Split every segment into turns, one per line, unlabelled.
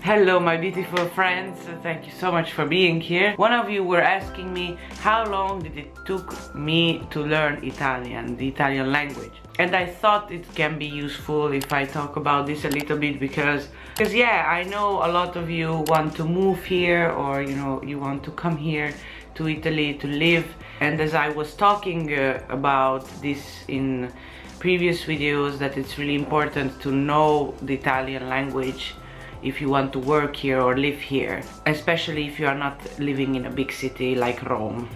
Hello my beautiful friends, thank you so much for being here. One of you were asking me how long did it took me to learn Italian, the Italian language. And I thought it can be useful if I talk about this a little bit because yeah, I know a lot of you want to move here, or you want to come here to Italy to live. And as I was talking about this in previous videos, that it's really important to know the Italian language if you want to work here or live here, especially if you are not living in a big city like Rome.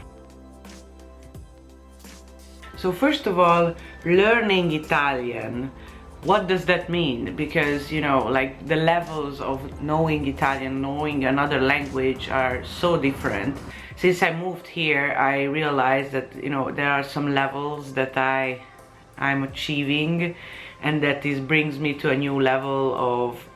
So first of all, learning Italian, what does that mean? Because like the levels of knowing Italian, knowing another language are so different. Since I moved here, I realized that there are some levels that I'm achieving, and that this brings me to a new level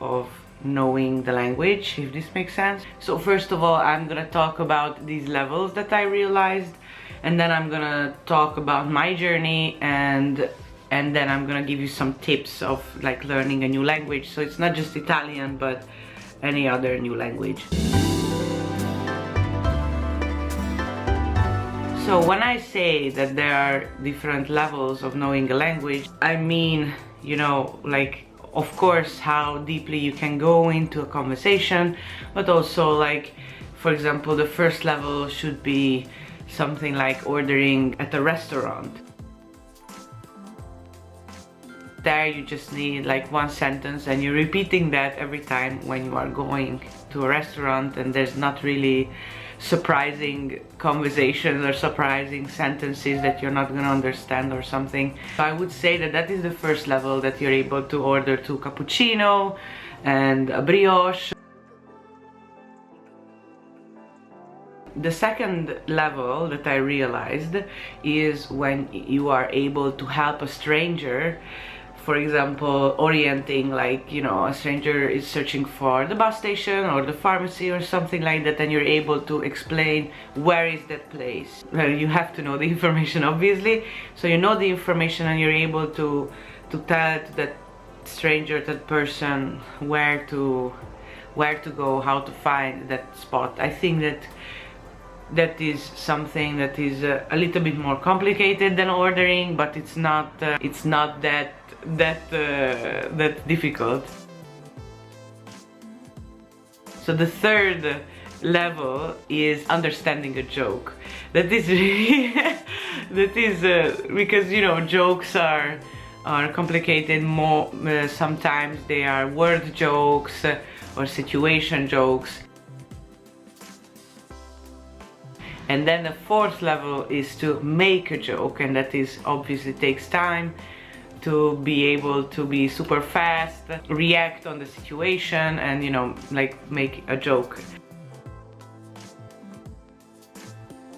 of knowing the language, if this makes sense. So first of all, I'm gonna talk about these levels that I realized, and then I'm gonna talk about my journey, and then I'm gonna give you some tips of like learning a new language. So it's not just Italian, but any other new language. So when I say that there are different levels of knowing a language, I mean, like of course how deeply you can go into a conversation, but also like, for example, the first level should be something like ordering at a restaurant. There you just need like one sentence and you're repeating that every time when you are going to a restaurant, and there's not really surprising conversations or surprising sentences that you're not gonna understand or something. So I would say that is the first level, that you're able to order 2 cappuccino and a brioche. The second level that I realized is when you are able to help a stranger. For example, orienting, like a stranger is searching for the bus station or the pharmacy or something like that, and you're able to explain where is that place. Well, you have to know the information obviously, so you know the information and you're able to tell to that stranger, that person, where to go, how to find that spot. I think that is something that is a little bit more complicated than ordering, but it's not that difficult. So the third level is understanding a joke. That is really because jokes are complicated. More sometimes they are word jokes or situation jokes. And then the fourth level is to make a joke, and that is obviously takes time to be able to be super fast, react on the situation, and like make a joke.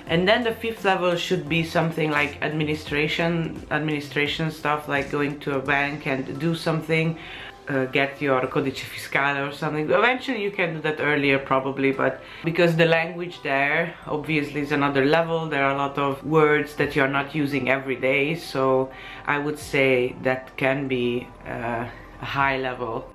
And then the fifth level should be something like administration stuff, like going to a bank and do something, get your codice fiscale or something. Eventually you can do that earlier probably, but because the language there obviously is another level, there are a lot of words that you're not using every day, so I would say that can be a high level.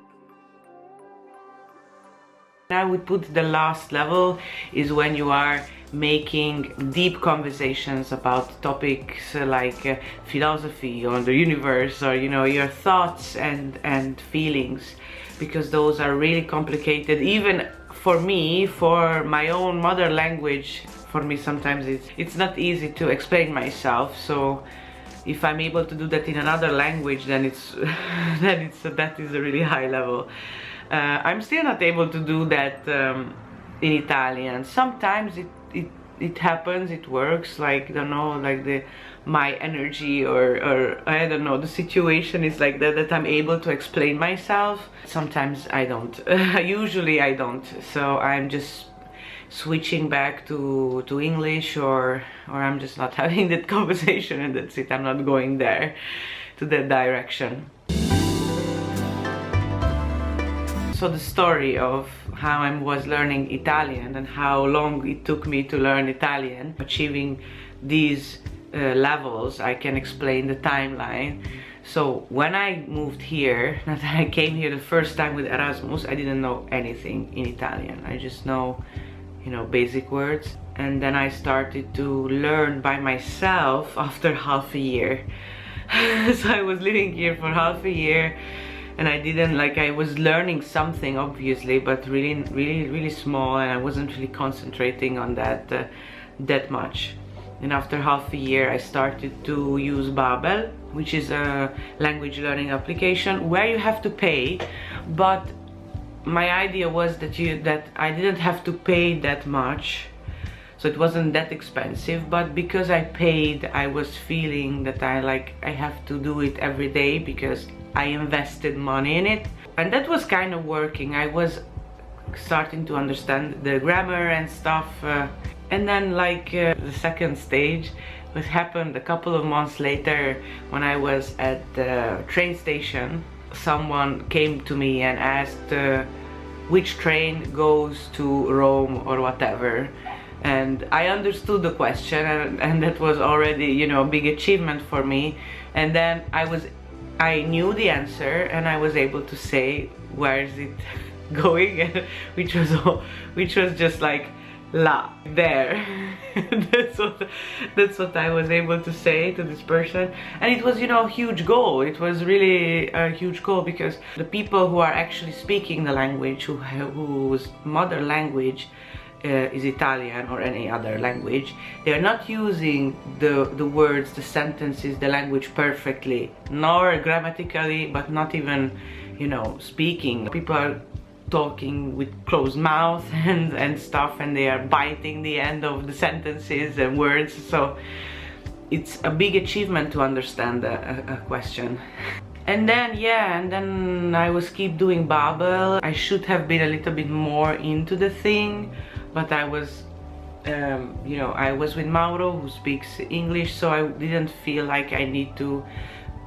I would put the last level is when you are making deep conversations about topics like philosophy or the universe, or your thoughts and feelings, because those are really complicated. Even for me, for my own mother language, for me sometimes it's not easy to explain myself. So if I'm able to do that in another language, then that is a really high level. I'm still not able to do that in Italian. Sometimes it happens, it works, like, I don't know, like my energy or I don't know, the situation is like that I'm able to explain myself. Sometimes I don't. Usually I don't. So I'm just switching back to English, or I'm just not having that conversation, and that's it. I'm not going there to that direction. So the story of how I was learning Italian and how long it took me to learn Italian, achieving these levels, I can explain the timeline. So when I moved here, that I came here the first time with Erasmus, I didn't know anything in Italian. I just know, you know, basic words. And then I started to learn by myself after half a year. So I was living here for half a year, and I didn't, like, I was learning something obviously, but really small, and I wasn't really concentrating on that that much. And after half a year I started to use Babbel, which is a language learning application where you have to pay, but my idea was that I didn't have to pay that much, so it wasn't that expensive. But because I paid, I was feeling that I have to do it every day because I invested money in it, and that was kind of working. I was starting to understand the grammar and stuff, and then the second stage, what happened a couple of months later, when I was at the train station, someone came to me and asked which train goes to Rome or whatever, and I understood the question, and that was already, you know, a big achievement for me. And then I knew the answer, and I was able to say where is it going, which was just like la there. that's what I was able to say to this person, and it was, you know, a huge goal. It was really a huge goal because the people who are actually speaking the language, whose mother language is Italian or any other language, they are not using the words, the sentences, the language perfectly, nor grammatically, but not even, you know, speaking. People are talking with closed mouth and stuff, and they are biting the end of the sentences and words. So it's a big achievement to understand a question. And then I was keep doing Babbel. I should have been a little bit more into the thing, but I was you know, I was with Mauro, who speaks English, so I didn't feel like I need to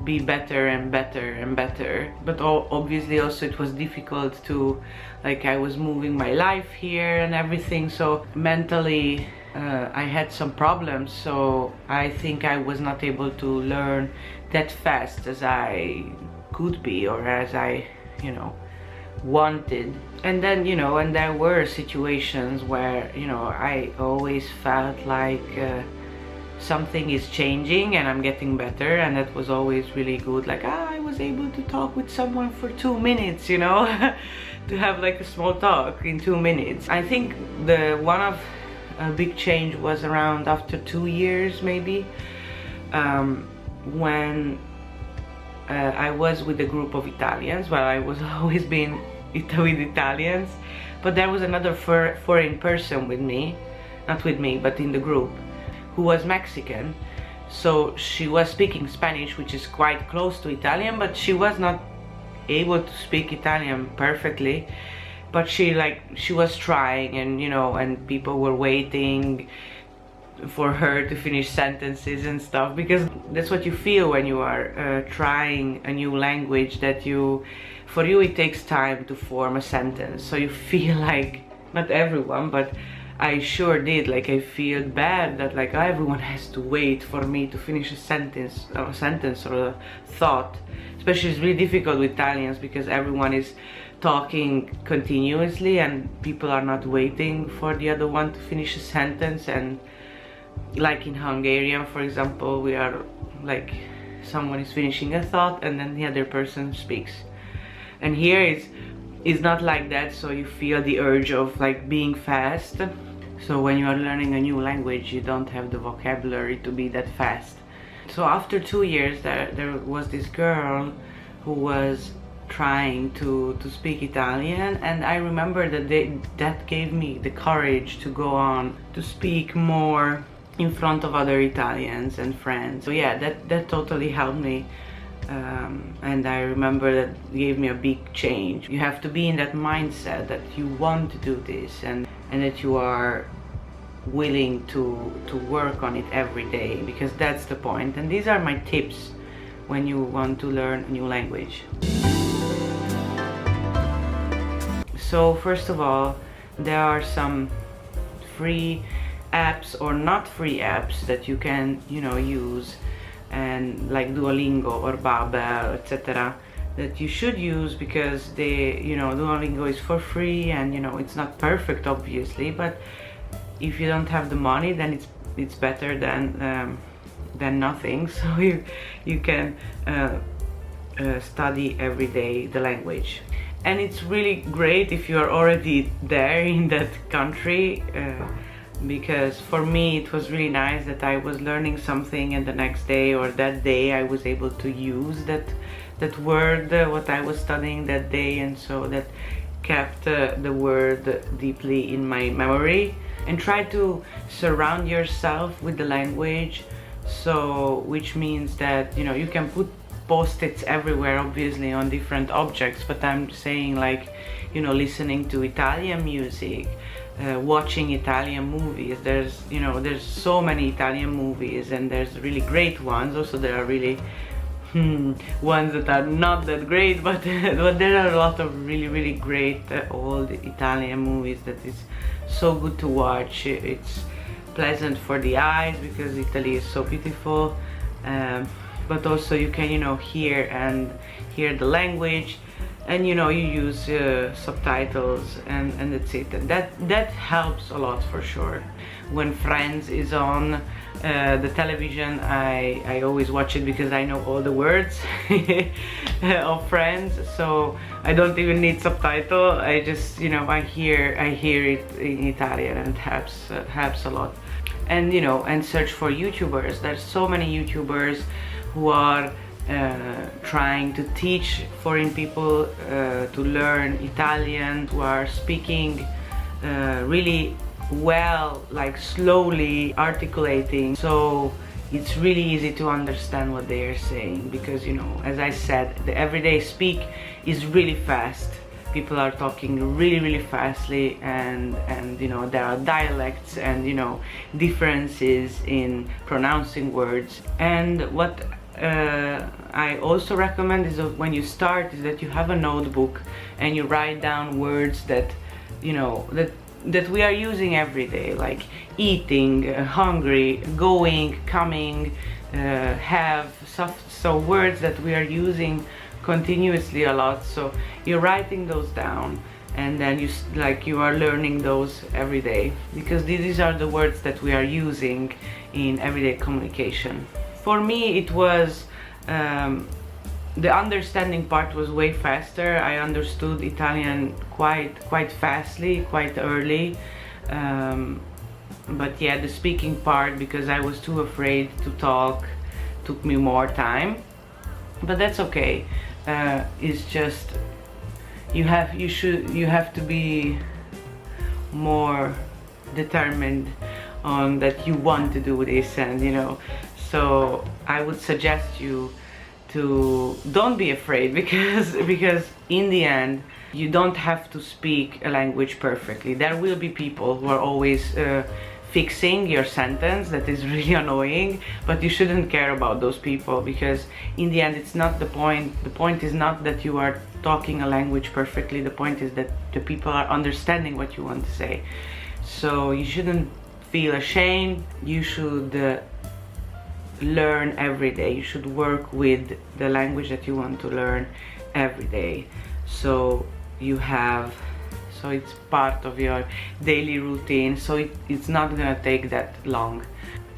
be better and better and better. But obviously also it was difficult to, like, I was moving my life here and everything, so mentally I had some problems, so I think I was not able to learn that fast as I could be, or as I, you know, wanted. And then, you know, and there were situations where, you know, I always felt like something is changing and I'm getting better, and that was always really good. Like, I was able to talk with someone for 2 minutes, you know, to have like a small talk in 2 minutes. I think one of a big change was around after 2 years maybe, when I was with a group of Italians. Well, I was always been with Italians, but there was another foreign person with me, not with me, but in the group, who was Mexican. So she was speaking Spanish, which is quite close to Italian, but she was not able to speak Italian perfectly. But she was trying, and, you know, and people were waiting for her to finish sentences and stuff, because that's what you feel when you are trying a new language, that for you it takes time to form a sentence. So you feel like, not everyone, but I sure did, like, I feel bad that like everyone has to wait for me to finish a sentence or a thought. Especially it's really difficult with Italians because everyone is talking continuously and people are not waiting for the other one to finish a sentence. And like in Hungarian, for example, we are like, someone is finishing a thought and then the other person speaks. And here it's not like that, so you feel the urge of like being fast. So when you are learning a new language, you don't have the vocabulary to be that fast. So after 2 years, there was this girl who was trying to speak Italian, and I remember that gave me the courage to go on to speak more in front of other Italians and friends. So yeah, that totally helped me. And I remember that gave me a big change. You have to be in that mindset that you want to do this, and that you are willing to work on it every day, because that's the point. And these are my tips when you want to learn a new language. So first of all, there are some free apps or not free apps that you can, you know, use, and like Duolingo or Babbel, etc., that you should use, because they, you know, Duolingo is for free, and you know, it's not perfect obviously, but if you don't have the money, then it's better than nothing. So you can study every day the language, and it's really great if you're already there in that country, because for me it was really nice that I was learning something, and the next day or that day I was able to use that word, what I was studying that day, and so that kept the word deeply in my memory. And try to surround yourself with the language, so which means that, you know, you can put post-its everywhere obviously on different objects, but I'm saying, like, you know, listening to Italian music, watching Italian movies. There's, you know, there's so many Italian movies, and there's really great ones. Also there are really ones that are not that great, but but there are a lot of really great old Italian movies that is so good to watch. It's pleasant for the eyes because Italy is so beautiful, but also you can, you know, hear the language, and you know, you use subtitles, and that's it. And that helps a lot for sure. When Friends is on the television, I always watch it because I know all the words of Friends, so I don't even need subtitle. I just, you know, I hear it in Italian, and it helps a lot. And you know, and search for YouTubers. There's so many YouTubers who are trying to teach foreign people to learn Italian, who are speaking really well, like slowly articulating, so it's really easy to understand what they are saying, because, you know, as I said, the everyday speak is really fast. People are talking really fastly, and you know, there are dialects and, you know, differences in pronouncing words. And what I also recommend is that when you start, is that you have a notebook and you write down words that, you know, that we are using every day, like eating, hungry, going, coming, have, so words that we are using continuously a lot. So you're writing those down, and then you are learning those every day, because these are the words that we are using in everyday communication. For me, it was the understanding part was way faster. I understood Italian quite fastly, quite early, but yeah, the speaking part, because I was too afraid to talk, took me more time, but that's okay. It's just you have to be more determined on that you want to do this, and you know, so I would suggest you to don't be afraid, because in the end you don't have to speak a language perfectly. There will be people who are always fixing your sentence. That is really annoying, but you shouldn't care about those people, because in the end it's not the point. The point is not that you are talking a language perfectly. The point is that the people are understanding what you want to say. So you shouldn't feel ashamed. You should learn every day. You should work with the language that you want to learn every day, so it's part of your daily routine, so it's not gonna take that long.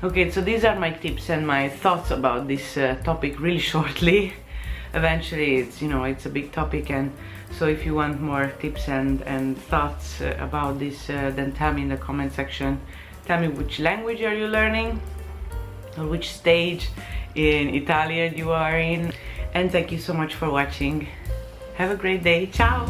Okay, so these are my tips and my thoughts about this topic, really shortly. Eventually it's, you know, it's a big topic, and so if you want more tips and thoughts about this, then tell me in the comment section. Tell me which language are you learning, or which stage in Italian you are in. And thank you so much for watching. Have a great day. Ciao!